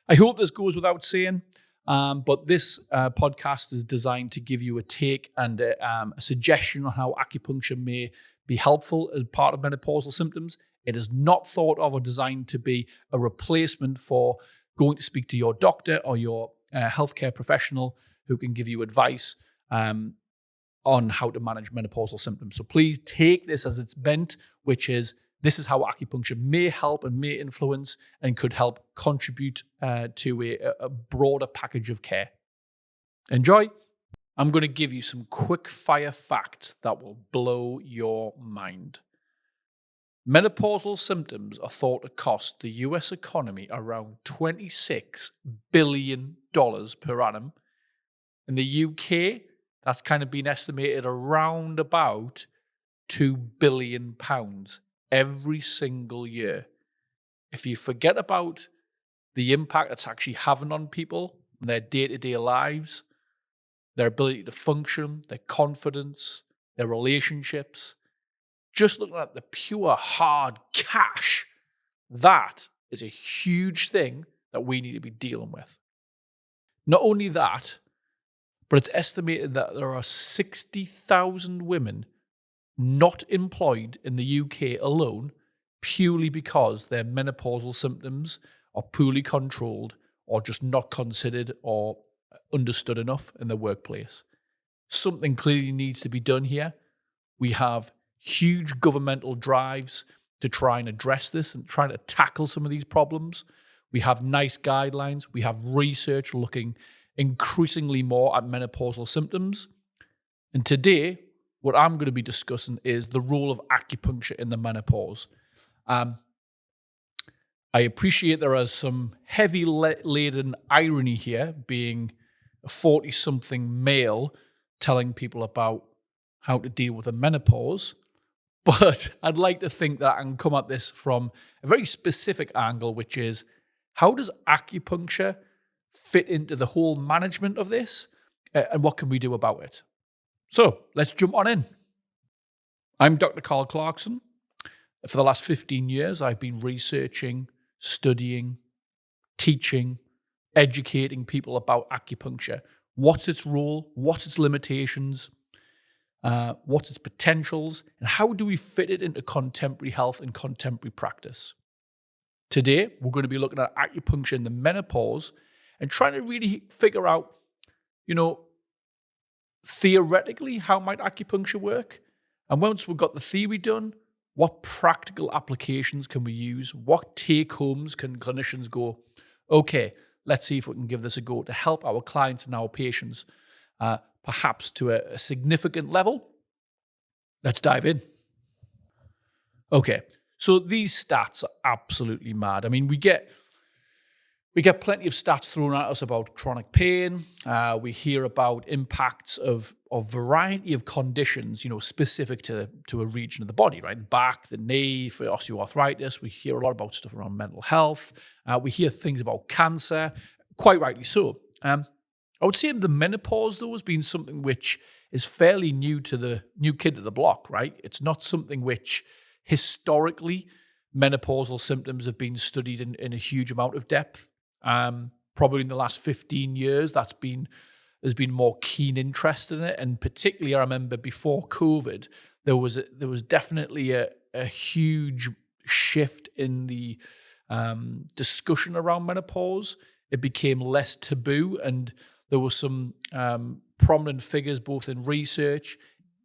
I hope this goes without saying, but this podcast is designed to give you a take and a suggestion on how acupuncture may be helpful as part of menopausal symptoms. It is not thought of or designed to be a replacement for going to speak to your doctor or your healthcare professional who can give you advice on how to manage menopausal symptoms. So please take this as it's meant, which is this is how acupuncture may help and may influence and could help contribute to a broader package of care. Enjoy. I'm going to give you some quick fire facts that will blow your mind. Menopausal symptoms are thought to cost the US economy around $26 billion per annum. In the UK, that's kind of been estimated around about £2 billion every single year. If you forget about the impact it's actually having on people and their day-to-day lives, their ability to function, their confidence, their relationships, just looking at the pure hard cash, that is a huge thing that we need to be dealing with. Not only that, but it's estimated that there are 60,000 women not employed in the UK alone purely because their menopausal symptoms are poorly controlled or just not considered or understood enough in the workplace. Something clearly needs to be done here. We have huge governmental drives to try and address this and trying to tackle some of these problems. We have nice guidelines. We have research looking increasingly more at menopausal symptoms. And today, what I'm going to be discussing is the role of acupuncture in the menopause. I appreciate there is some heavy-laden irony here, being a 40-something male telling people about how to deal with a menopause. But I'd like to think that I can come at this from a very specific angle, which is how does acupuncture fit into the whole management of this, and what can we do about it? So let's jump on in. I'm Dr. Carl Clarkson. For the last 15 years, I've been researching, studying, teaching, educating people about acupuncture. What's its role? What's its limitations? What's its potentials? And how do we fit it into contemporary health and contemporary practice? Today, we're going to be looking at acupuncture in the menopause and trying to really figure out, theoretically, how might acupuncture work? And once we've got the theory done, what practical applications can we use? What take-homes can clinicians go, okay, let's see if we can give this a go to help our clients and our patients, perhaps to a significant level? Let's dive in. Okay, so these stats are absolutely mad. I mean, we get plenty of stats thrown at us about chronic pain. We hear about impacts of a variety of conditions, specific to a region of the body, right? Back, the knee, for osteoarthritis. We hear a lot about stuff around mental health. We hear things about cancer, quite rightly so. I would say the menopause, though, has been something which is fairly new to the new kid at the block, right? It's not something which historically menopausal symptoms have been studied in a huge amount of depth. Probably in the last 15 years, there's been more keen interest in it, and particularly I remember before COVID, there was definitely a huge shift in the discussion around menopause. It became less taboo, and there were some prominent figures both in research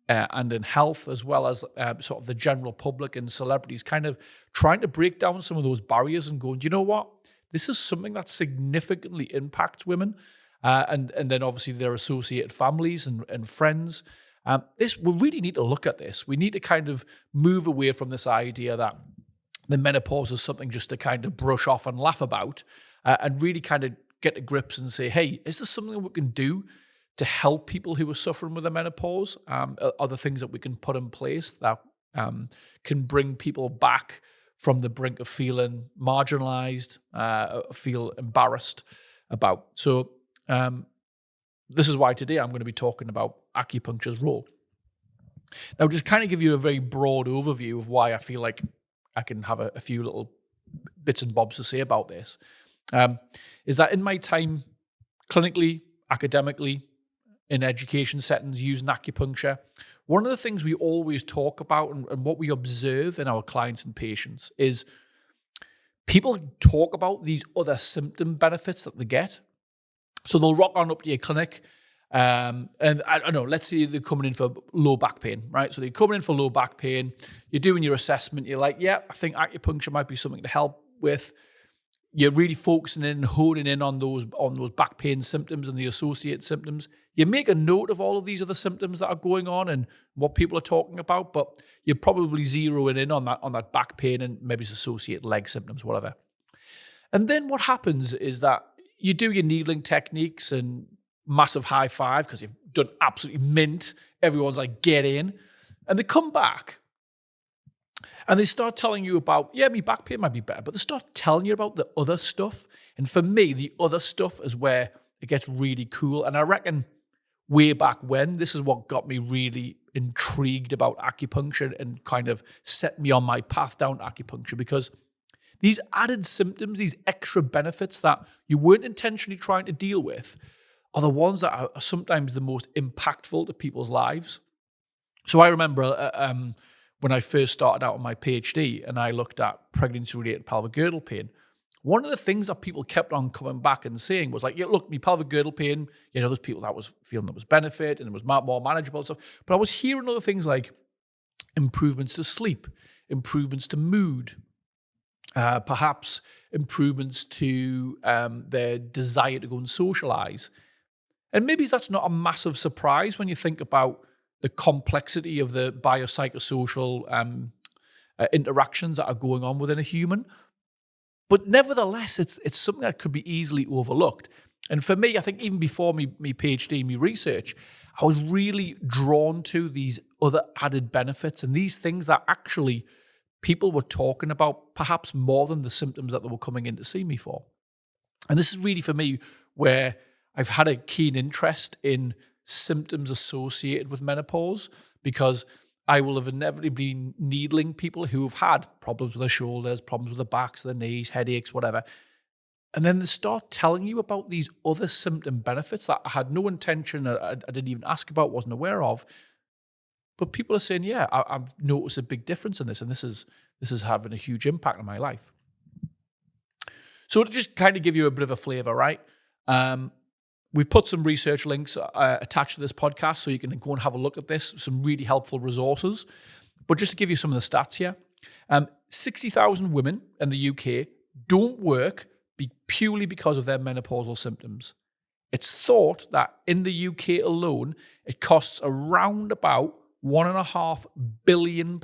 and in health, as well as sort of the general public and celebrities, kind of trying to break down some of those barriers and going, you know what? This is something that significantly impacts women, and then obviously their associated families and friends. We really need to look at this. We need to kind of move away from this idea that the menopause is something just to kind of brush off and laugh about, and really kind of get to grips and say, hey, is this something we can do to help people who are suffering with a menopause? Are there things that we can put in place that can bring people back from the brink of feeling marginalized, feel embarrassed about? So this is why today I'm going to be talking about acupuncture's role. Now, just kind of give you a very broad overview of why I feel like I can have a few little bits and bobs to say about this. is that in my time clinically, academically, in education settings using acupuncture, one of the things we always talk about and what we observe in our clients and patients is people talk about these other symptom benefits that they get. So they'll rock on up to your clinic, and I don't know, let's say they're coming in for low back pain, right? So they're coming in for low back pain, you're doing your assessment, you're like, yeah, I think acupuncture might be something to help with. You're really focusing in and honing in on those back pain symptoms and the associated symptoms. You make a note of all of these other symptoms that are going on and what people are talking about, but you're probably zeroing in on that back pain and maybe it's associated leg symptoms, whatever. And then what happens is that you do your needling techniques and massive high five because you've done absolutely mint. Everyone's like, get in. And they come back and they start telling you about, yeah, my back pain might be better, but they start telling you about the other stuff. And for me, the other stuff is where it gets really cool. And I reckon way back when, this is what got me really intrigued about acupuncture and kind of set me on my path down acupuncture, because these added symptoms, these extra benefits that you weren't intentionally trying to deal with, are the ones that are sometimes the most impactful to people's lives. So I remember when I first started out on my PhD and I looked at pregnancy-related pelvic girdle pain, one of the things that people kept on coming back and saying was like, yeah, look, my pelvic girdle pain, there's people that was feeling there was benefit and it was more manageable and stuff. But I was hearing other things like improvements to sleep, improvements to mood, perhaps improvements to their desire to go and socialize. And maybe that's not a massive surprise when you think about the complexity of the biopsychosocial interactions that are going on within a human. But nevertheless, it's something that could be easily overlooked. And for me, I think even before me PhD, me research, I was really drawn to these other added benefits and these things that actually people were talking about perhaps more than the symptoms that they were coming in to see me for. And this is really for me where I've had a keen interest in symptoms associated with menopause, because I will have inevitably been needling people who have had problems with their shoulders, problems with their backs, their knees, headaches, whatever. And then they start telling you about these other symptom benefits that I had no intention, I didn't even ask about, wasn't aware of. But people are saying, yeah, I've noticed a big difference in this, and this is having a huge impact on my life. So to just kind of give you a bit of a flavor, right? We've put some research links attached to this podcast so you can go and have a look at this, some really helpful resources. But just to give you some of the stats here, 60,000 women in the UK don't work purely because of their menopausal symptoms. It's thought that in the UK alone, it costs around about £1.5 billion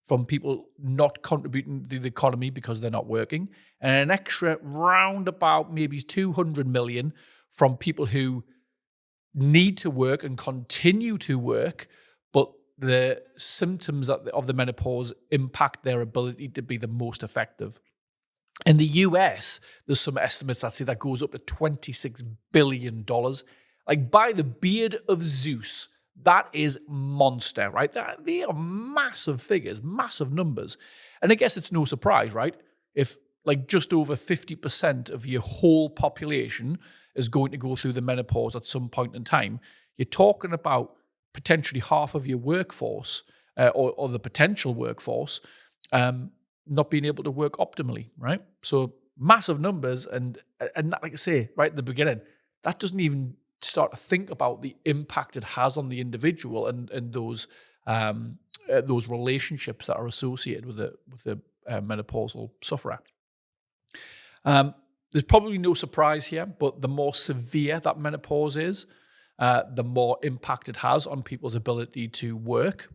from people not contributing to the economy because they're not working, and an extra round about maybe 200 million from people who need to work and continue to work, but the symptoms of the menopause impact their ability to be the most effective. In the US, there's some estimates that say that goes up to $26 billion. Like, by the beard of Zeus, that is monster, right? They are massive figures, massive numbers. And I guess it's no surprise, right? If like just over 50% of your whole population is going to go through the menopause at some point in time, you're talking about potentially half of your workforce or the potential workforce not being able to work optimally, right? So massive numbers, and like I say, right at the beginning, that doesn't even start to think about the impact it has on the individual and those relationships that are associated with the menopausal sufferer. There's probably no surprise here, but the more severe that menopause is, the more impact it has on people's ability to work.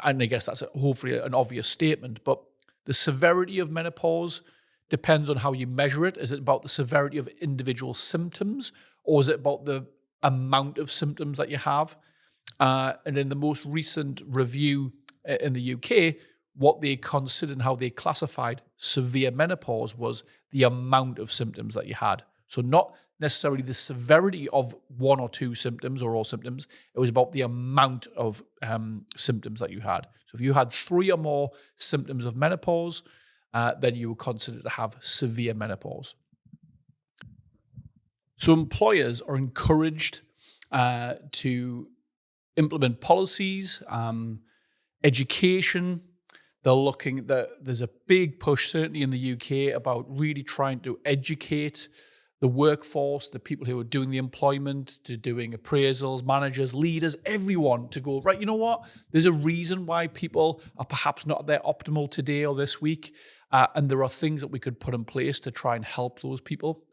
And I guess that's hopefully an obvious statement, but the severity of menopause depends on how you measure it. Is it about the severity of individual symptoms, or is it about the amount of symptoms that you have? And in the most recent review in the UK, what they considered and how they classified severe menopause was the amount of symptoms that you had. So not necessarily the severity of one or two symptoms or all symptoms. It was about the amount of symptoms that you had. So if you had 3 or more symptoms of menopause, then you were considered to have severe menopause. So employers are encouraged to implement policies, education. They're looking that there's a big push, certainly in the UK, about really trying to educate the workforce, the people who are doing the employment, to doing appraisals, managers, leaders, everyone to go, right, you know what? There's a reason why people are perhaps not at their optimal today or this week. And there are things that we could put in place to try and help those people.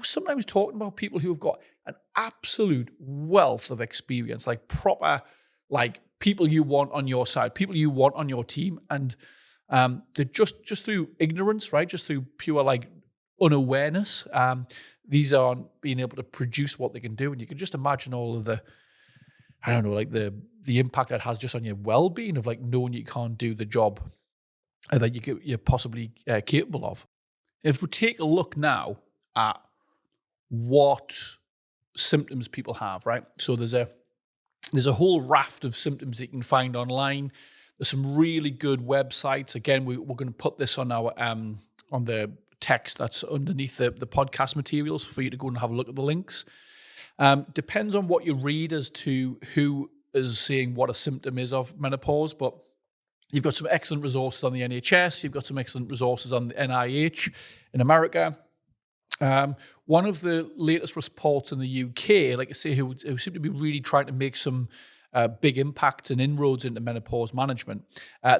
Sometimes talking about people who have got an absolute wealth of experience, like proper, like people you want on your side, people you want on your team. And they're just through ignorance, right? Just through pure like unawareness. These aren't being able to produce what they can do. And you can just imagine all of the, I don't know, like the impact that has just on your well-being of like knowing you can't do the job that you're possibly capable of. If we take a look now at what symptoms people have, right? So there's a whole raft of symptoms that you can find online. There's some really good websites. Again, we're going to put this on our on the text that's underneath the podcast materials for you to go and have a look at the links. Depends on what you read as to who is saying what a symptom is of menopause, but you've got some excellent resources on the NHS. You've got some excellent resources on the NIH in America. One of the latest reports in the UK, like I say, who seem to be really trying to make some big impacts and inroads into menopause management,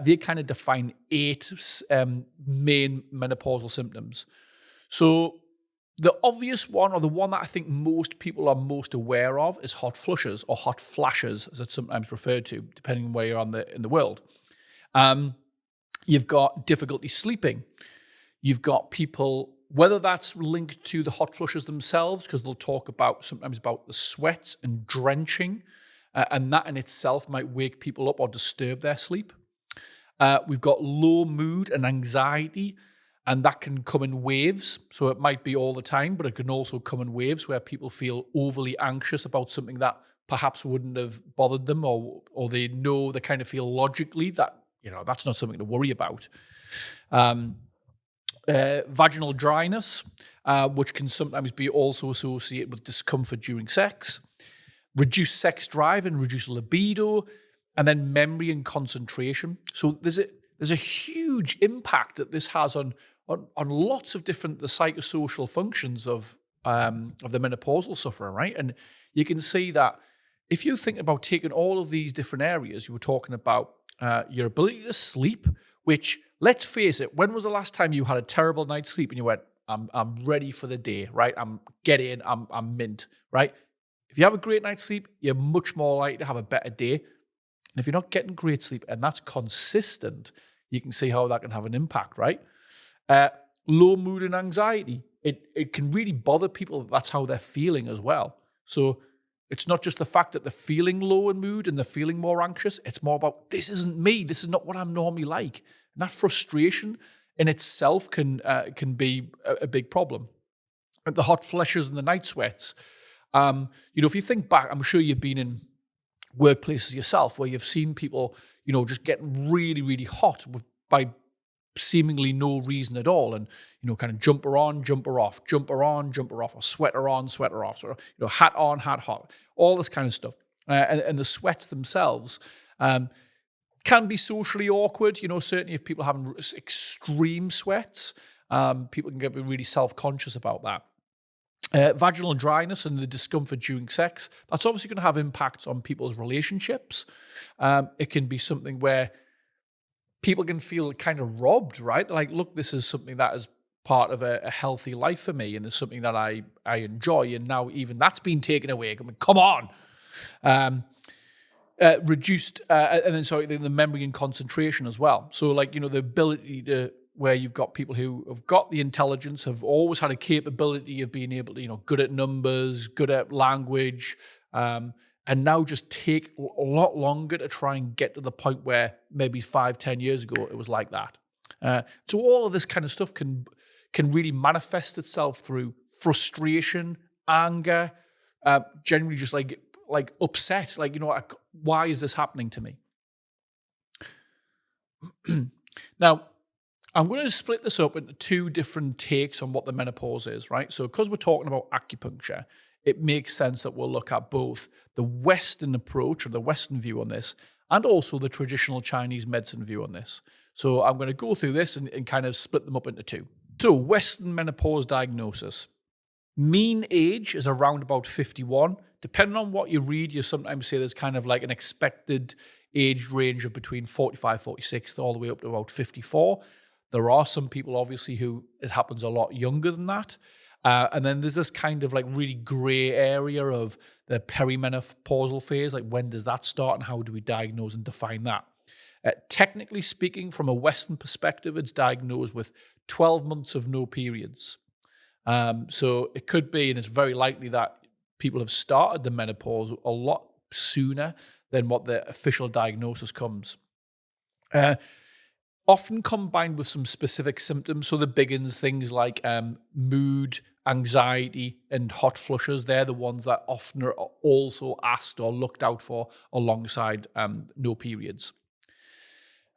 they kind of define 8 main menopausal symptoms. So the obvious one, or the one that I think most people are most aware of, is hot flushes or hot flashes, as it's sometimes referred to, depending on where you're in the world. You've got difficulty sleeping. You've got people, whether that's linked to the hot flushes themselves, because they'll talk sometimes about the sweat and drenching, and that in itself might wake people up or disturb their sleep. We've got low mood and anxiety, and that can come in waves. So it might be all the time, but it can also come in waves where people feel overly anxious about something that perhaps wouldn't have bothered them, or they kind of feel logically that, that's not something to worry about. Vaginal dryness, which can sometimes be also associated with discomfort during sex, reduced sex drive and reduced libido, and then memory and concentration. So there's a huge impact that this has on lots of different the psychosocial functions of the menopausal sufferer, right? And you can see that if you think about taking all of these different areas, you were talking about your ability to sleep, which, let's face it, when was the last time you had a terrible night's sleep and you went, I'm ready for the day, right? I'm mint, right? If you have a great night's sleep, you're much more likely to have a better day. And if you're not getting great sleep and that's consistent, you can see how that can have an impact, right? Low mood and anxiety. It can really bother people that that's how they're feeling as well. So it's not just the fact that they're feeling low in mood and they're feeling more anxious. It's more about, this isn't me. This is not what I'm normally like. And that frustration in itself can be a big problem. And the hot flushes and the night sweats. If you think back, I'm sure you've been in workplaces yourself where you've seen people, just getting really, really hot by seemingly no reason at all, and kind of jumper on, jumper off, jumper on, jumper off, or sweater on, sweater off, or hat on, hat hot, all this kind of stuff. And the sweats themselves can be socially awkward. Certainly if people are having extreme sweats, people can get really self-conscious about that. Vaginal dryness and the discomfort during sex, that's obviously going to have impacts on people's relationships. It can be something where people can feel kind of robbed, right? They're like, look, this is something that is part of a healthy life for me, and it's something that I enjoy, and now even that's been taken away. I mean, come on. Reduced, and then the memory and concentration as well. So the ability to, where you've got people who have got the intelligence, have always had a capability of being able to, good at numbers, good at language, and now just take a lot longer to try and get to the point where maybe 5-10 years ago it was like that. So all of this kind of stuff can really manifest itself through frustration, anger, generally just like upset, why is this happening to me? Now, I'm going to split this up into two different takes on what the menopause is, right? So because we're talking about acupuncture, it makes sense that we'll look at both the Western approach or the Western view on this and also the traditional Chinese medicine view on this. So I'm going to go through this and kind of split them up into two. So Western menopause diagnosis. Mean age is around about 51. Depending on what you read, you sometimes say there's kind of like an expected age range of between 45, 46, all the way up to about 54. There are some people, obviously, who it happens a lot younger than that. And then there's this kind of like really gray area of the perimenopausal phase. Like, when does that start and how do we diagnose and define that? Technically speaking, from a Western perspective, it's diagnosed with 12 months of no periods. So it could be, and it's very likely that people have started the menopause a lot sooner than what the official diagnosis comes. Often combined with some specific symptoms. So the big ones, things like mood, anxiety, and hot flushes, they're the ones that often are also asked or looked out for alongside no periods.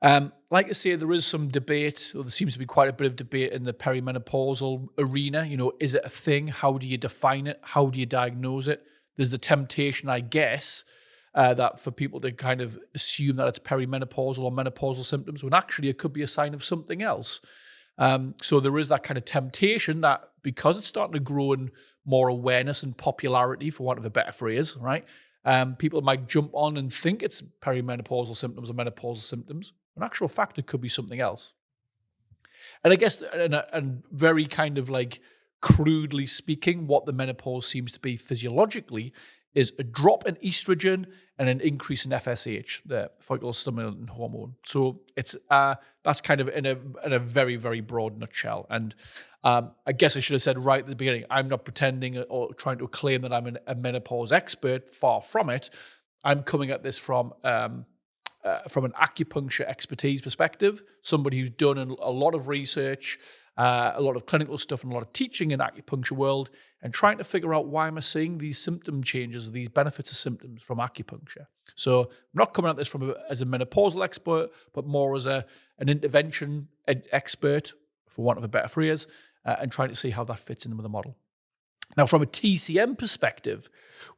Like I say, there is some debate, or there seems to be quite a bit of debate in the perimenopausal arena. You know, is it a thing? How do you define it? How do you diagnose it? There's the temptation, I guess, that for people to kind of assume that it's perimenopausal or menopausal symptoms, when actually it could be a sign of something else. So there is that kind of temptation that because it's starting to grow in more awareness and popularity, for want of a better phrase, right? People might jump on and think it's perimenopausal symptoms or menopausal symptoms. In actual fact, it could be something else. And I guess, and very kind of like crudely speaking, what the menopause seems to be physiologically is a drop in estrogen and an increase in FSH, the follicular stimulating hormone. So it's that's kind of in a very, very broad nutshell. And I guess I should have said right at the beginning, I'm not pretending or trying to claim that I'm a menopause expert. Far from it. I'm coming at this from an acupuncture expertise perspective, somebody who's done a lot of research, a lot of clinical stuff, and a lot of teaching in the acupuncture world, and trying to figure out why am I seeing these symptom changes, these benefits of symptoms from acupuncture. So I'm not coming at this as a menopausal expert, but more as an intervention expert, for want of a better phrase, and trying to see how that fits in with the model. Now, from a TCM perspective,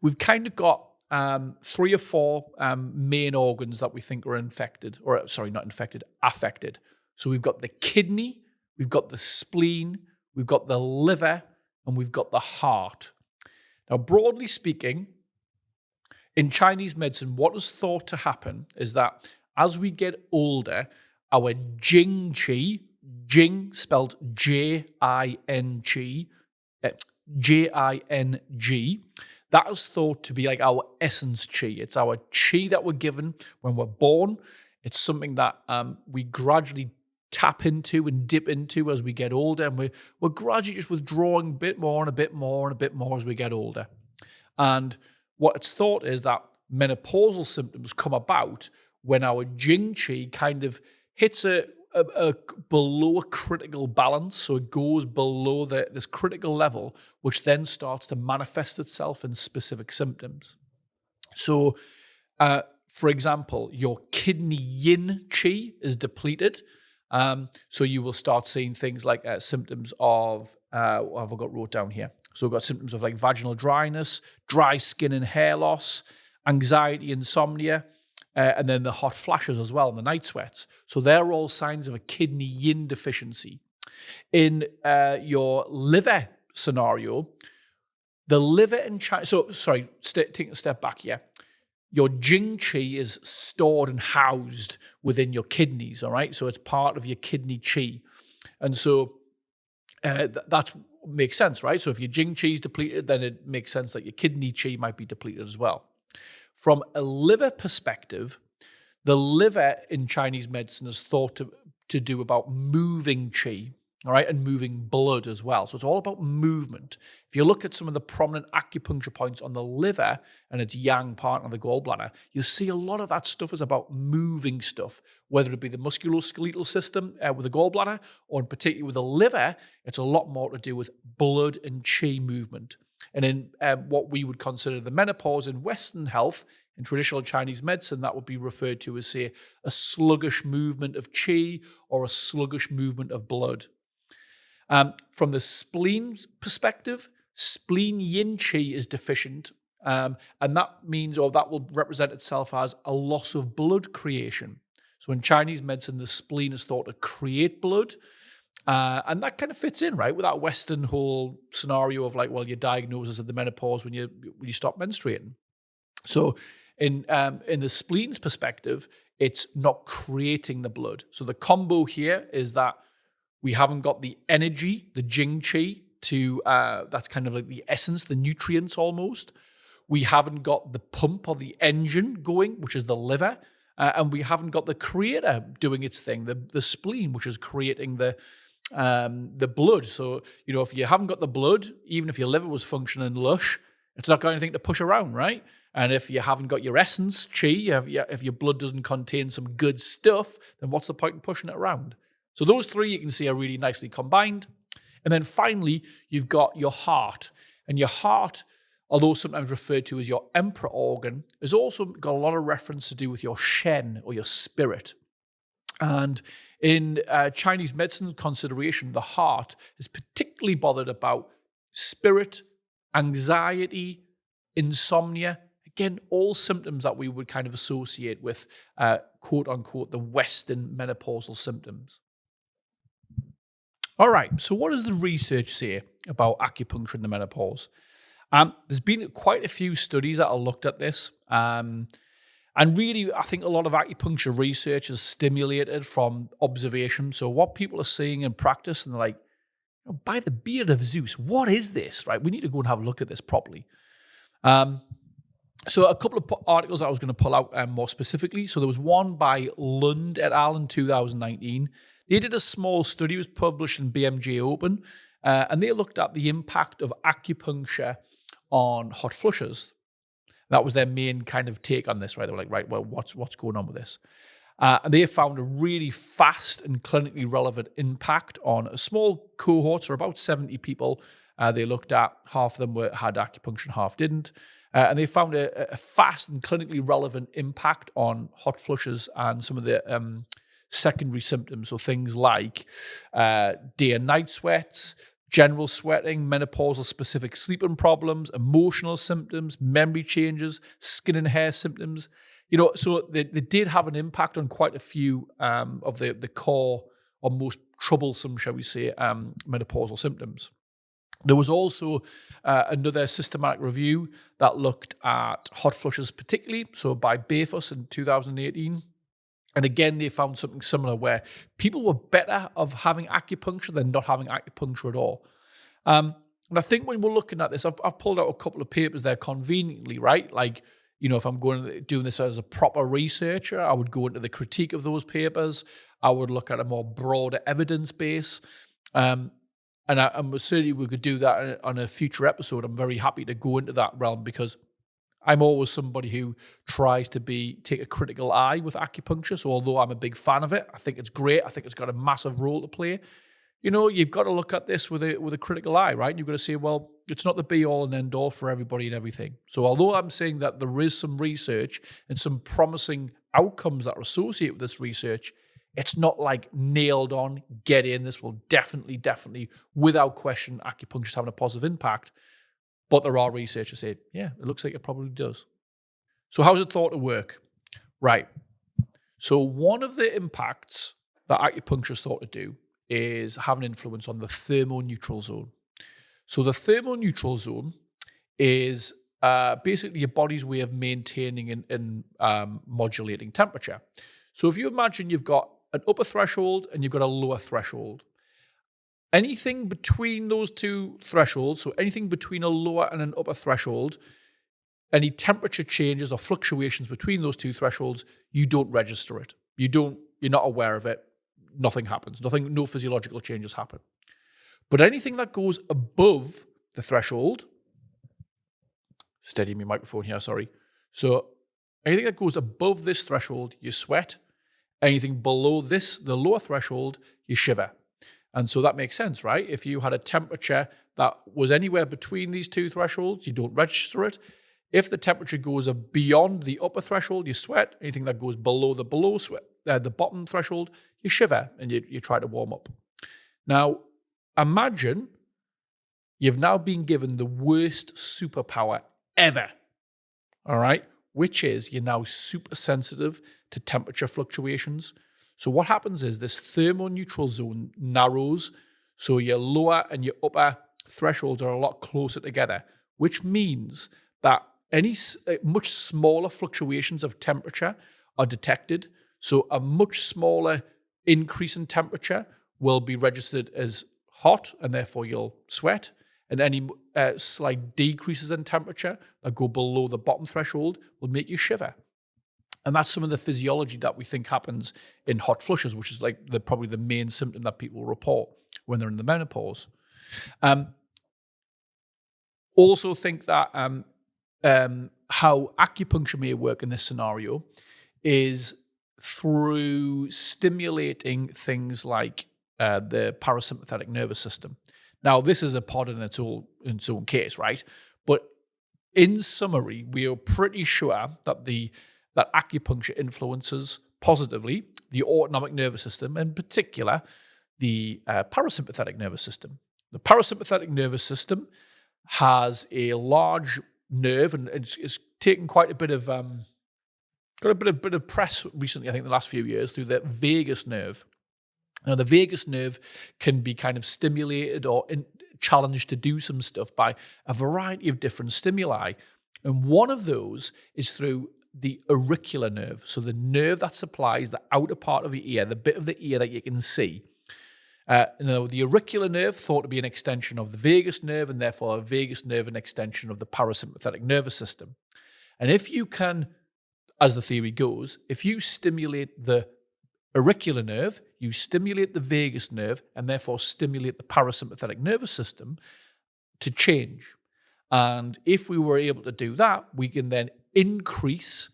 we've kind of got 3 or 4 main organs that we think are affected. So we've got the kidney, we've got the spleen, we've got the liver, and we've got the heart. Now, broadly speaking, in Chinese medicine, what is thought to happen is that as we get older, our Jing Qi, Jing spelled J-I-N-G, J-I-N-G, that is thought to be like our essence Qi. It's our Qi that we're given when we're born. It's something that we gradually tap into and dip into as we get older, and we're gradually just withdrawing a bit more and a bit more and a bit more as we get older. And what it's thought is that menopausal symptoms come about when our Jing Qi kind of hits a below a critical balance, so it goes below this critical level, which then starts to manifest itself in specific symptoms. So, for example, your kidney yin qi is depleted. So you will start seeing things like symptoms of, what have I got wrote down here? So we've got symptoms of like vaginal dryness, dry skin and hair loss, anxiety, insomnia, and then the hot flashes as well, and the night sweats. So they're all signs of a kidney yin deficiency. In your liver scenario, the liver in China, taking a step back here. Your Jing Qi is stored and housed within your kidneys, all right? So it's part of your kidney Qi. And so that makes sense, right? So if your Jing Qi is depleted, then it makes sense that your kidney Qi might be depleted as well. From a liver perspective, the liver in Chinese medicine is thought to do about moving Qi, all right, and moving blood as well. So it's all about movement. If you look at some of the prominent acupuncture points on the liver and its yang part of the gallbladder, you'll see a lot of that stuff is about moving stuff, whether it be the musculoskeletal system with the gallbladder, or in particular with the liver, it's a lot more to do with blood and Qi movement. And in what we would consider the menopause in Western health, In traditional Chinese medicine, that would be referred to as, say, a sluggish movement of qi or a sluggish movement of blood. From the spleen perspective, spleen yin qi is deficient, and that means, or that will represent itself as a loss of blood creation. So in Chinese medicine, the spleen is thought to create blood, and that kind of fits in, right, with that Western whole scenario of like, well, your diagnosis of the menopause when you stop menstruating. So in the spleen's perspective, it's not creating the blood. So the combo here is that we haven't got the energy, the jing qi, to that's kind of like the essence, the nutrients almost. We haven't got the pump or the engine going, which is the liver, and we haven't got the creator doing its thing, the spleen, which is creating the blood. So, if you haven't got the blood, even if your liver was functioning lush, it's not got anything to push around, right? And if you haven't got your essence, qi, if your blood doesn't contain some good stuff, then what's the point in pushing it around? So those three you can see are really nicely combined. And then finally, you've got your heart. And your heart, although sometimes referred to as your emperor organ, has also got a lot of reference to do with your shen, or your spirit. And in Chinese medicine consideration, the heart is particularly bothered about spirit, anxiety, insomnia. Again, all symptoms that we would kind of associate with, quote unquote, the Western menopausal symptoms. All right, so what does the research say about acupuncture in the menopause? There's been quite a few studies that have looked at this. And really, I think a lot of acupuncture research is stimulated from observation. So what people are seeing in practice, and they're like, by the beard of Zeus, what is this, right? We need to go and have a look at this properly. So a couple of articles I was going to pull out more specifically. So there was one by Lund et al. In 2019. They did a small study. It was published in BMJ Open, and they looked at the impact of acupuncture on hot flushes. That was their main kind of take on this, right? They were like, right, well, what's going on with this? And they found a really fast and clinically relevant impact on a small cohort, or about 70 people. They looked at, half of them had acupuncture and half didn't. And they found a fast and clinically relevant impact on hot flushes and some of the secondary symptoms. So things like day and night sweats, general sweating, menopausal specific sleeping problems, emotional symptoms, memory changes, skin and hair symptoms. So they did have an impact on quite a few of the core or most troublesome, shall we say, menopausal symptoms. There was also another systematic review that looked at hot flushes particularly, so by Bafus in 2018. And again, they found something similar where people were better of having acupuncture than not having acupuncture at all. And I think when we're looking at this, I've pulled out a couple of papers there conveniently, right? Like, if I'm doing this as a proper researcher, I would go into the critique of those papers. I would look at a more broader evidence base. And certainly we could do that on a future episode. I'm very happy to go into that realm, because I'm always somebody who tries to take a critical eye with acupuncture. So although I'm a big fan of it, I think it's great. I think it's got a massive role to play. You've got to look at this with a critical eye, right? You've got to say, well, it's not the be all and end all for everybody and everything. So although I'm saying that there is some research and some promising outcomes that are associated with this research, it's not like nailed on, get in. This will definitely, without question, acupuncture is having a positive impact. But there are researchers say, yeah, it looks like it probably does. So how's it thought to work? Right. So one of the impacts that acupuncture is thought to do is have an influence on the thermoneutral zone. So the thermoneutral zone is basically your body's way of maintaining and modulating temperature. So if you imagine you've got an upper threshold and you've got a lower threshold, anything between those two thresholds, so anything between a lower and an upper threshold, any temperature changes or fluctuations between those two thresholds, you don't register it. You're not aware of it. Nothing happens. No physiological changes happen. But anything that goes above the threshold, steady my microphone here, sorry. So anything that goes above this threshold, you sweat. Anything below this, the lower threshold, you shiver. And so that makes sense, right? If you had a temperature that was anywhere between these two thresholds, you don't register it. If the temperature goes beyond the upper threshold, you sweat. Anything that goes below the bottom threshold, you shiver and you try to warm up. Now, imagine you've now been given the worst superpower ever, all right? Which is you're now super sensitive to temperature fluctuations. So what happens is this thermoneutral zone narrows, so your lower and your upper thresholds are a lot closer together, which means that any much smaller fluctuations of temperature are detected. So a much smaller increase in temperature will be registered as hot, and therefore you'll sweat. And any slight decreases in temperature that go below the bottom threshold will make you shiver. And that's some of the physiology that we think happens in hot flushes, which is like probably the main symptom that people report when they're in the menopause. Also think that how acupuncture may work in this scenario is through stimulating things like the parasympathetic nervous system. Now, this is a pod in its own case, right? But in summary, we are pretty sure that that acupuncture influences positively the autonomic nervous system, in particular, the parasympathetic nervous system. The parasympathetic nervous system has a large nerve, and it's taken quite a bit of got a bit of press recently, I think, the last few years, through the vagus nerve. Now, the vagus nerve can be kind of stimulated or challenged to do some stuff by a variety of different stimuli. And one of those is through the auricular nerve. So the nerve that supplies the outer part of your ear, the bit of the ear that you can see. The auricular nerve thought to be an extension of the vagus nerve, and therefore a vagus nerve an extension of the parasympathetic nervous system. And if you can, as the theory goes, if you stimulate the auricular nerve, you stimulate the vagus nerve, and therefore stimulate the parasympathetic nervous system to change. And if we were able to do that, we can then increase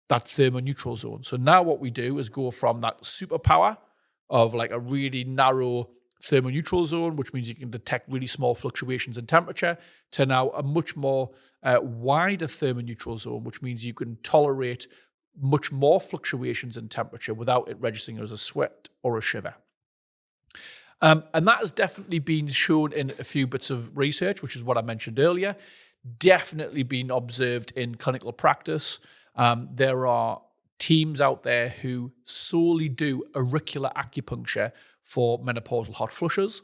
that thermoneutral zone. So now what we do is go from that superpower of like a really narrow thermoneutral zone, which means you can detect really small fluctuations in temperature, to now a much more wider thermoneutral zone, which means you can tolerate much more fluctuations in temperature without it registering as a sweat or a shiver. And that has definitely been shown in a few bits of research, which is what I mentioned earlier, definitely been observed in clinical practice. There are teams out there who solely do auricular acupuncture for menopausal hot flushes.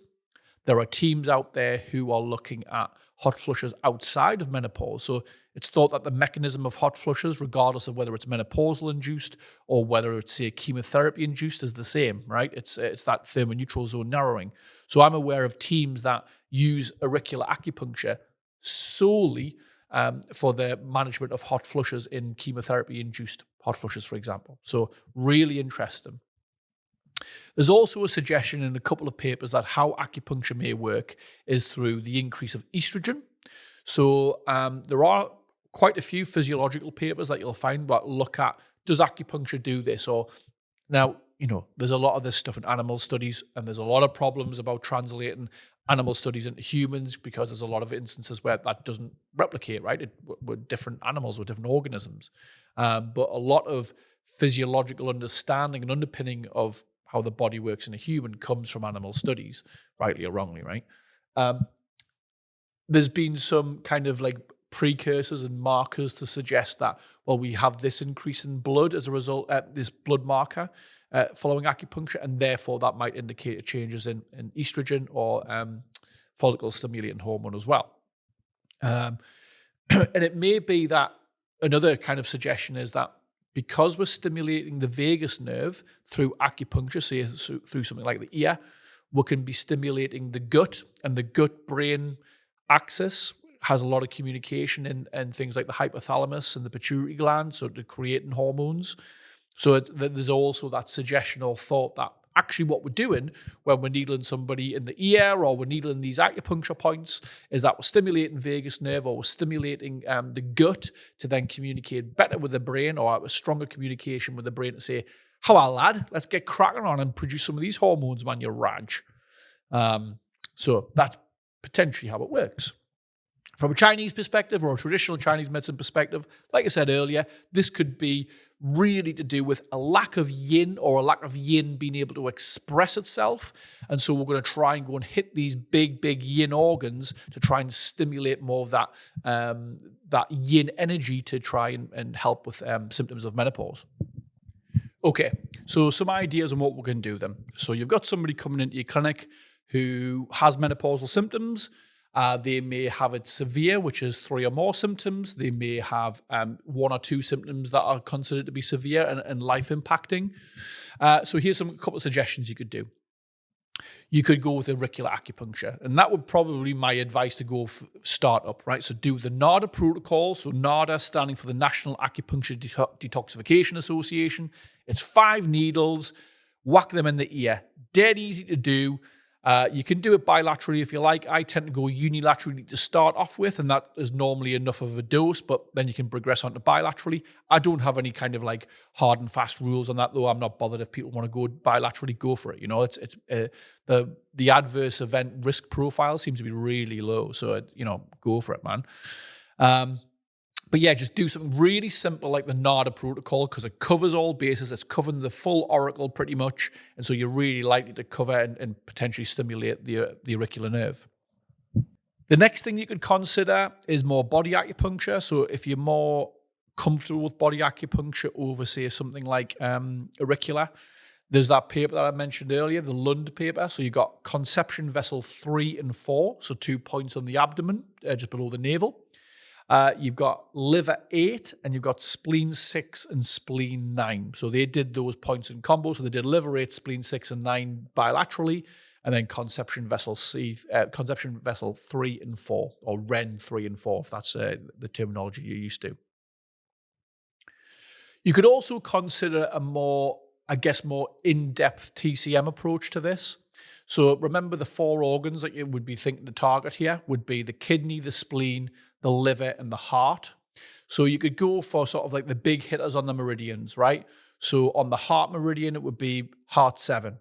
There are teams out there who are looking at hot flushes outside of menopause. So it's thought that the mechanism of hot flushes, regardless of whether it's menopausal induced or whether it's, say, chemotherapy induced, is the same, right? It's that thermoneutral zone narrowing. So I'm aware of teams that use auricular acupuncture solely for the management of hot flushes in chemotherapy-induced hot flushes, for example. So really interesting. There's also a suggestion in a couple of papers that how acupuncture may work is through the increase of estrogen. So there are quite a few physiological papers that you'll find that look at, does acupuncture do this? Or now, there's a lot of this stuff in animal studies, and there's a lot of problems about translating animal studies into humans because there's a lot of instances where that doesn't replicate, right? We're different animals, we're different organisms. But a lot of physiological understanding and underpinning of how the body works in a human comes from animal studies, rightly or wrongly, right? There's been some kind of like precursors and markers to suggest that, well, we have this increase in blood as a result, this blood marker following acupuncture, and therefore that might indicate changes in estrogen or follicle stimulating hormone as well. And it may be that another kind of suggestion is that because we're stimulating the vagus nerve through acupuncture, say through something like the ear, we can be stimulating the gut, and the gut-brain axis has a lot of communication in things like the hypothalamus and the pituitary gland, so to creating hormones. So there's also that suggestion or thought that actually what we're doing when we're needling somebody in the ear or we're needling these acupuncture points is that we're stimulating vagus nerve, or we're stimulating the gut to then communicate better with the brain, or a stronger communication with the brain to say, "How are, lad? Let's get cracking on and produce some of these hormones, man, you raj." So that's potentially how it works. From a Chinese perspective or a traditional Chinese medicine perspective, like I said earlier, this could be really to do with a lack of yin or a lack of yin being able to express itself. And so we're going to try and go and hit these big yin organs to try and stimulate more of that yin energy to try and help with symptoms of menopause. Okay, so some ideas on what we're going to do then. So you've got somebody coming into your clinic who has menopausal symptoms. They may have it severe, which is 3 or more symptoms. They may have 1 or 2 symptoms that are considered to be severe and life impacting. So here's a couple of suggestions you could do. You could go with auricular acupuncture, and that would probably be my advice to go start up, right? So do the NADA protocol. So NADA standing for the National Acupuncture Detoxification Association. It's 5 needles, whack them in the ear. Dead easy to do. You can do it bilaterally if you like. I tend to go unilaterally to start off with, and that is normally enough of a dose, but then you can progress on to bilaterally. I don't have any kind of like hard and fast rules on that, though. I'm not bothered if people want to go bilaterally, go for it. You know, it's the adverse event risk profile seems to be really low, so go for it, man. But yeah, just do something really simple like the NADA protocol because it covers all bases. It's covering the full auricle pretty much. And so you're really likely to cover and potentially stimulate the auricular nerve. The next thing you could consider is more body acupuncture. So if you're more comfortable with body acupuncture over, say, something like auricular, there's that paper that I mentioned earlier, the Lund paper. So you've got conception vessel 3 and 4, so 2 points on the abdomen, just below the navel. You've got liver 8 and you've got spleen 6 and spleen 9. So they did those points in combo. So they did liver 8, spleen 6 and 9 bilaterally, and then conception vessel 3 and 4, or REN 3 and 4, if that's the terminology you're used to. You could also consider a more in-depth TCM approach to this. So remember the 4 organs that you would be thinking to target here would be the kidney, the spleen, the liver, and the heart. So you could go for sort of like the big hitters on the meridians, right? So on the heart meridian, it would be heart 7.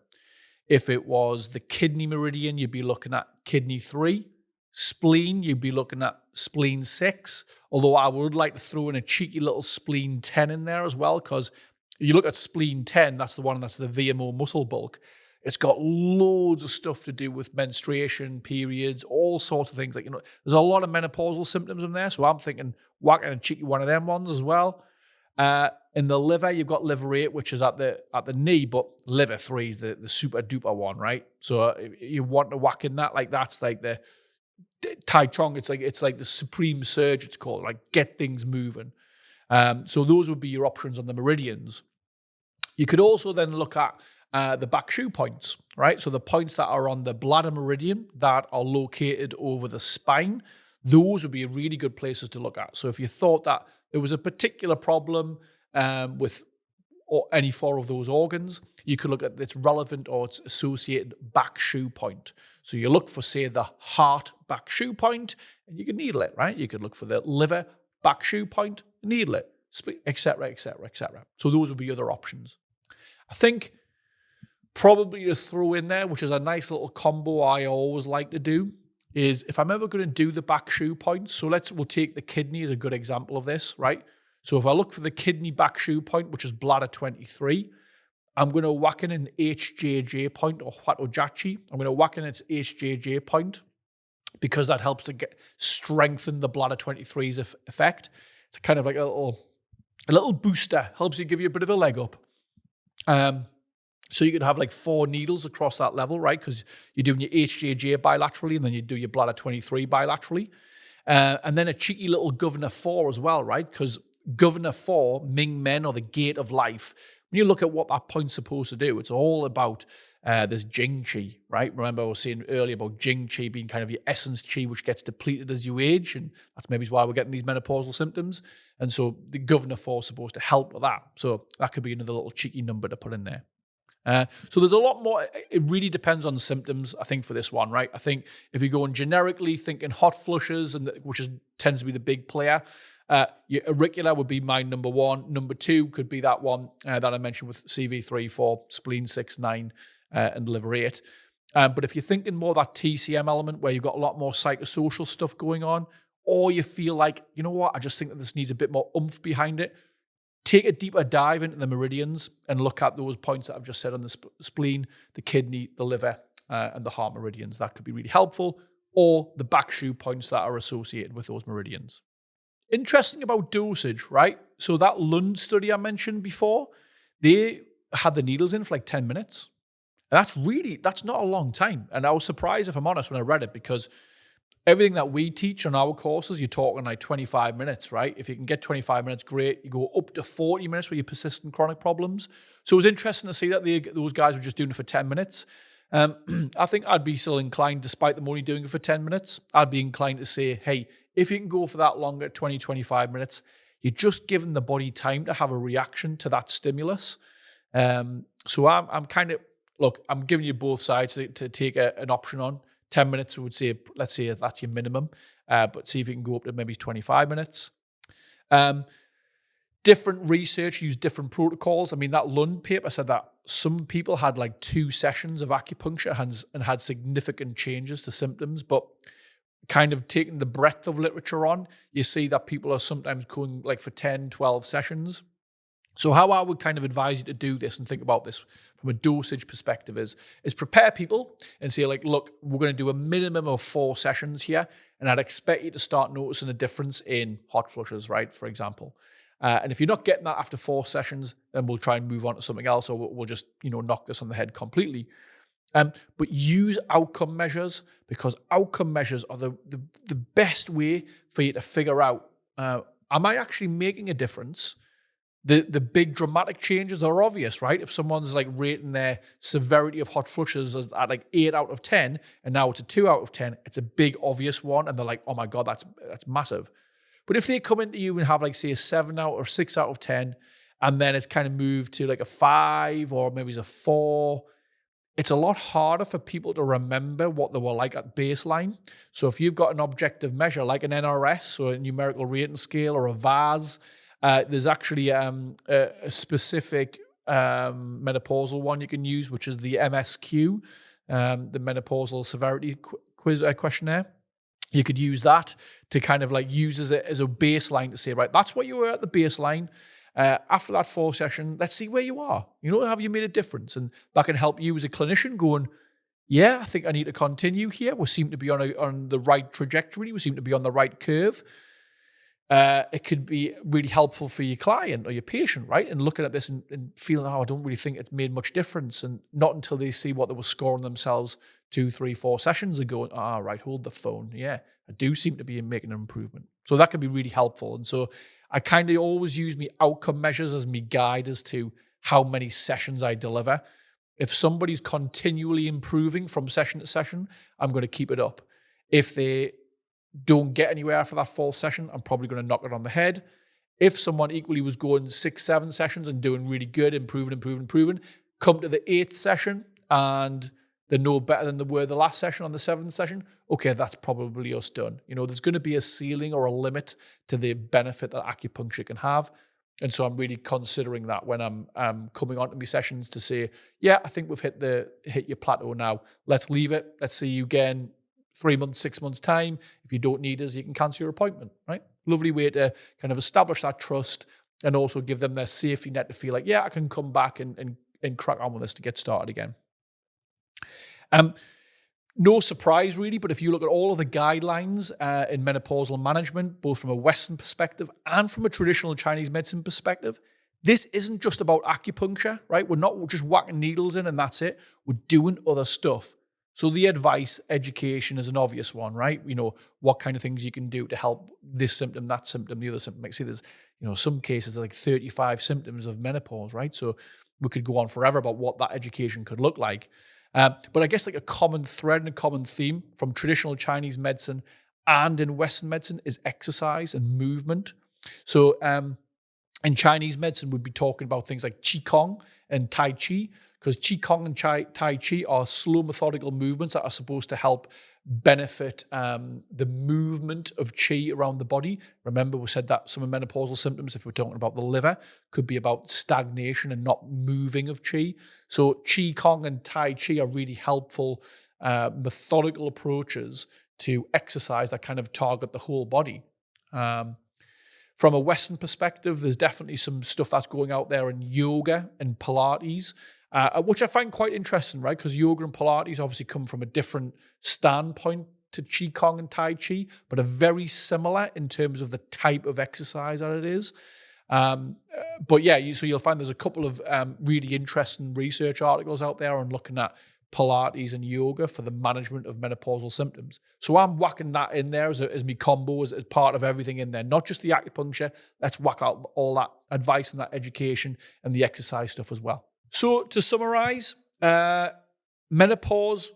If it was the kidney meridian, you'd be looking at kidney 3. Spleen, you'd be looking at spleen 6. Although I would like to throw in a cheeky little spleen 10 in there as well, because you look at spleen 10, that's the one that's the VMO muscle bulk. It's got loads of stuff to do with menstruation, periods, all sorts of things. Like, there's a lot of menopausal symptoms in there. So I'm thinking whacking a cheeky one of them ones as well. In the liver, you've got liver 8, which is at the knee, but liver 3 is the super duper one, right? So you want to whack in that, like that's like the Tai Chong. It's like the supreme surge, it's called, like get things moving. So those would be your options on the meridians. You could also then look at the back shu points, right? So the points that are on the bladder meridian that are located over the spine, those would be really good places to look at. So if you thought that there was a particular problem with any 4 of those organs, you could look at its relevant or its associated back shu point. So you look for, say, the heart back shu point, and you can needle it, right? You could look for the liver back shu point, needle it, etc., etc., etc. So those would be other options. I think probably to throw in there, which is a nice little combo I always like to do, is if I'm ever going to do the back shu points, so we'll take the kidney as a good example of this, right? So if I look for the kidney back shu point, which is bladder 23, I'm going to whack in an HJJ point, or Huatojachi. I'm going to whack in its HJJ point because that helps to strengthen the bladder 23's effect. It's kind of like a little booster, helps you give you a bit of a leg up. So you could have like 4 needles across that level, right? Because you're doing your HJJ bilaterally, and then you do your bladder 23 bilaterally. And then a cheeky little governor 4 as well, right? Because governor 4, Ming Men, or the gate of life, when you look at what that point's supposed to do, it's all about this Jing Qi, right? Remember I was saying earlier about Jing Qi being kind of your essence Qi, which gets depleted as you age, and that's maybe why we're getting these menopausal symptoms. And so the governor 4 is supposed to help with that. So that could be another little cheeky number to put in there. So there's a lot more. It really depends on the symptoms, I think, for this one, right? I think if you're going generically thinking hot flushes, which tends to be the big player, your auricular would be my number 1. Number 2 could be that one that I mentioned with CV3, 4, spleen 6, 9, and liver 8. But if you're thinking more that TCM element where you've got a lot more psychosocial stuff going on, or you feel like, you know what, I just think that this needs a bit more oomph behind it, take a deeper dive into the meridians and look at those points that I've just said on the spleen, the kidney, the liver, and the heart meridians. That could be really helpful, or the back shu points that are associated with those meridians. Interesting about dosage, right? So that Lund study I mentioned before, they had the needles in for like 10 minutes. And that's not a long time. And I was surprised, if I'm honest, when I read it, because everything that we teach on our courses, you're talking like 25 minutes, right? If you can get 25 minutes, great. You go up to 40 minutes with your persistent chronic problems. So it was interesting to see that those guys were just doing it for 10 minutes. I think I'd be still inclined, despite them only doing it for 10 minutes, I'd be inclined to say, hey, if you can go for that longer, 20, 25 minutes, you're just giving the body time to have a reaction to that stimulus. So I'm kind of, look, I'm giving you both sides to take an option on. 10 minutes, I would say, let's say that's your minimum, but see if you can go up to maybe 25 minutes. Different research used different protocols. I mean, that Lund paper said that some people had like 2 sessions of acupuncture and had significant changes to symptoms, but kind of taking the breadth of literature on, you see that people are sometimes going like for 10, 12 sessions. So how I would kind of advise you to do this and think about this from a dosage perspective is prepare people and say like, look, we're going to do a minimum of 4 sessions here. And I'd expect you to start noticing a difference in hot flushes, right? For example. And if you're not getting that after 4 sessions, then we'll try and move on to something else, or we'll just, knock this on the head completely. But use outcome measures, because outcome measures are the best way for you to figure out, am I actually making a difference? The big dramatic changes are obvious, right? If someone's like rating their severity of hot flushes at like 8 out of 10, and now it's a 2 out of 10, it's a big obvious one, and they're like, oh my God, that's massive. But if they come into you and have like, say, a 7 out or 6 out of 10, and then it's kind of moved to like a 5 or maybe it's a 4, it's a lot harder for people to remember what they were like at baseline. So if you've got an objective measure like an NRS or a numerical rating scale or a VAS, there's actually a specific menopausal one you can use, which is the MSQ, the menopausal severity quiz questionnaire. You could use that to kind of like use as a baseline to say, right, that's what you were at the baseline. After that 4 session, let's see where you are. Have you made a difference? And that can help you as a clinician going, yeah, I think I need to continue here. We seem to be on the right trajectory. We seem to be on the right curve. It could be really helpful for your client or your patient, right? And looking at this and feeling, I don't really think it's made much difference. And not until they see what they were scoring themselves 2, 3, 4 sessions ago, right, hold the phone. Yeah, I do seem to be making an improvement. So that can be really helpful. And so I kind of always use my outcome measures as my guide as to how many sessions I deliver. If somebody's continually improving from session to session, I'm going to keep it up. If they don't get anywhere after that 4th session, I'm probably going to knock it on the head. If someone equally was going 6, 7 sessions and doing really good, improving, come to the 8th session and they're no better than they were the last session on the 7th session, okay, that's probably us done. There's going to be a ceiling or a limit to the benefit that acupuncture can have. And so I'm really considering that when I'm coming onto my sessions to say, yeah, I think we've hit your plateau now. Let's leave it. Let's see you again 3 months, 6 months time. If you don't need us, you can cancel your appointment, right? Lovely way to kind of establish that trust and also give them their safety net to feel like, yeah, I can come back and crack on with this to get started again. No surprise really, but if you look at all of the guidelines in menopausal management, both from a Western perspective and from a traditional Chinese medicine perspective, this isn't just about acupuncture, right? We're not just whacking needles in and that's it. We're doing other stuff. So the advice, education is an obvious one, right? What kind of things you can do to help this symptom, that symptom, the other symptom. Like, see, there's, some cases are like 35 symptoms of menopause, right? So we could go on forever about what that education could look like. But I guess like a common thread and a common theme from traditional Chinese medicine and in Western medicine is exercise and movement. So in Chinese medicine, we'd be talking about things like Qigong and Tai Chi, because Qigong and Tai Chi are slow, methodical movements that are supposed to help benefit the movement of qi around the body. Remember, we said that some of menopausal symptoms, if we're talking about the liver, could be about stagnation and not moving of qi. So Qigong and Tai Chi are really helpful, methodical approaches to exercise that kind of target the whole body. From a Western perspective, there's definitely some stuff that's going out there in yoga and Pilates, which I find quite interesting, right? Because yoga and Pilates obviously come from a different standpoint to Qigong and Tai Chi, but are very similar in terms of the type of exercise that it is. But yeah, so you'll find there's a couple of really interesting research articles out there on looking at Pilates and yoga for the management of menopausal symptoms. So I'm whacking that in there as my combo, as part of everything in there, not just the acupuncture. Let's whack out all that advice and that education and the exercise stuff as well. So to summarize, menopause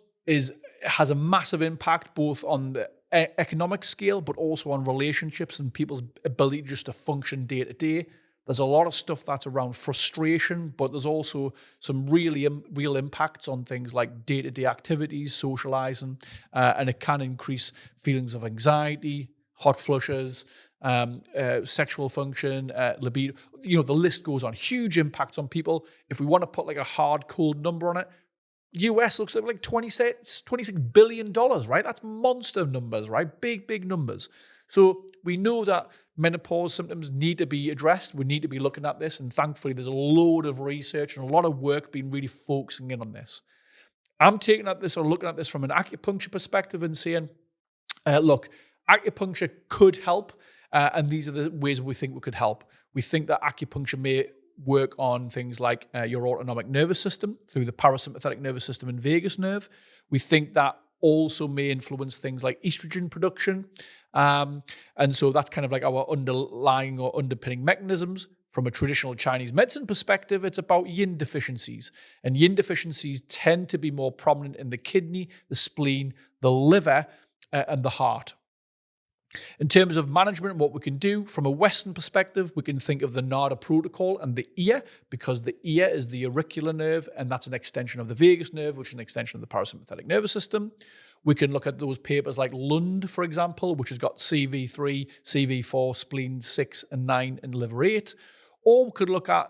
has a massive impact both on the economic scale, but also on relationships and people's ability just to function day to day. There's a lot of stuff that's around frustration, but there's also some real impacts on things like day-to-day activities, socializing, and it can increase feelings of anxiety, hot flushes, sexual function, libido. The list goes on. Huge impacts on people. If we want to put like a hard, cold number on it, US looks like $26 billion, right? That's monster numbers, right? Big numbers. So we know that menopause symptoms need to be addressed. We need to be looking at this. And thankfully, there's a load of research and a lot of work being really focusing in on this. I'm taking at this or looking at this from an acupuncture perspective and saying, look, acupuncture could help. And these are the ways we think we could help. We think that acupuncture may work on things like your autonomic nervous system through the parasympathetic nervous system and vagus nerve. We think that also may influence things like estrogen production. And so that's kind of like our underlying or underpinning mechanisms. From a traditional Chinese medicine perspective, it's about yin deficiencies. And yin deficiencies tend to be more prominent in the kidney, the spleen, the liver, and the heart. In terms of management, what we can do from a Western perspective, we can think of the NADA protocol and the ear, because the ear is the auricular nerve, and that's an extension of the vagus nerve, which is an extension of the parasympathetic nervous system. We can look at those papers like Lund, for example, which has got CV3, CV4, spleen 6 and 9, and liver 8. Or we could look at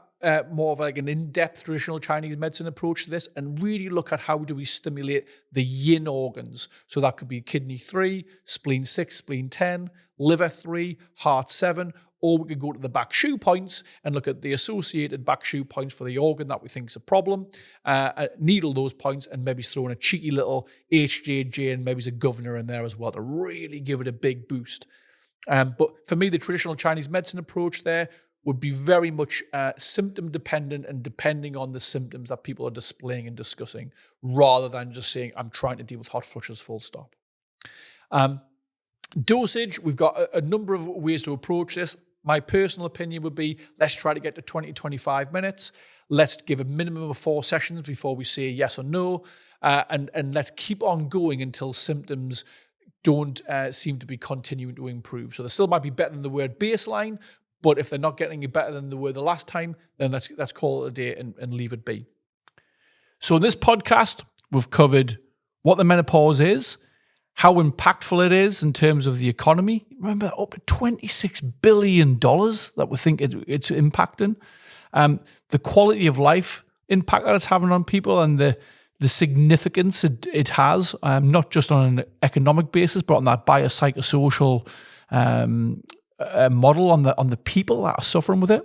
more of like an in-depth traditional Chinese medicine approach to this and really look at how do we stimulate the yin organs. So that could be kidney 3, spleen 6, spleen 10, liver 3, heart 7, or we could go to the back shu points and look at the associated back shu points for the organ that we think is a problem, needle those points and maybe throw in a cheeky little HJJ and maybe a governor in there as well to really give it a big boost. But for me, the traditional Chinese medicine approach there would be very much symptom dependent and depending on the symptoms that people are displaying and discussing, rather than just saying, I'm trying to deal with hot flushes, full stop. Dosage, we've got a number of ways to approach this. My personal opinion would be, let's try to get to 20, 25 minutes. Let's give a minimum of 4 sessions before we say yes or no. And let's keep on going until symptoms don't seem to be continuing to improve. So they still might be better than the word baseline, but if they're not getting any better than they were the last time, then let's call it a day and leave it be. So in this podcast, we've covered what the menopause is, how impactful it is in terms of the economy. Remember, up to $26 billion that we think it's impacting. The quality of life impact that it's having on people and the significance it has, not just on an economic basis, but on that biopsychosocial model on the people that are suffering with it.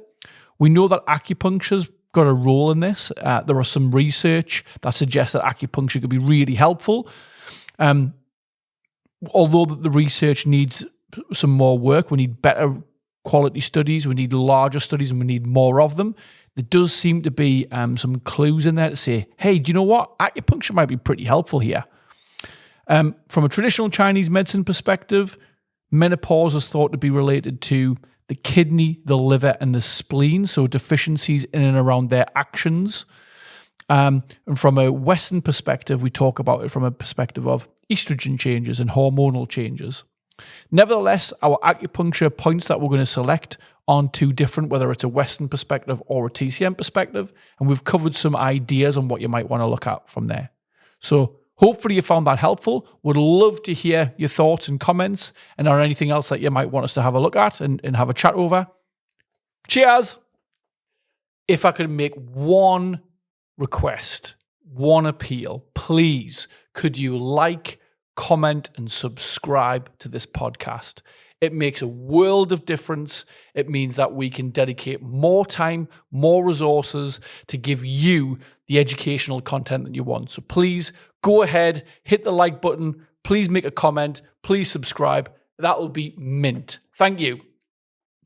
We know that acupuncture's got a role in this. There are some research that suggests that acupuncture could be really helpful. Although the research needs some more work, we need better quality studies, we need larger studies, and we need more of them. There does seem to be some clues in there to say, hey, do you know what? Acupuncture might be pretty helpful here. From a traditional Chinese medicine perspective, menopause is thought to be related to the kidney, the liver, and the spleen, so deficiencies in and around their actions. And from a Western perspective, we talk about it from a perspective of estrogen changes and hormonal changes. Nevertheless, our acupuncture points that we're going to select aren't too different, whether it's a Western perspective or a TCM perspective, and we've covered some ideas on what you might want to look at from there. So hopefully you found that helpful. Would love to hear your thoughts and comments, and or anything else that you might want us to have a look at and have a chat over. Cheers! If I could make one request, one appeal, please, could you like, comment, and subscribe to this podcast. It makes a world of difference. It means that we can dedicate more time, more resources to give you the educational content that you want. So please go ahead, hit the like button. Please make a comment. Please subscribe. That will be mint. Thank you.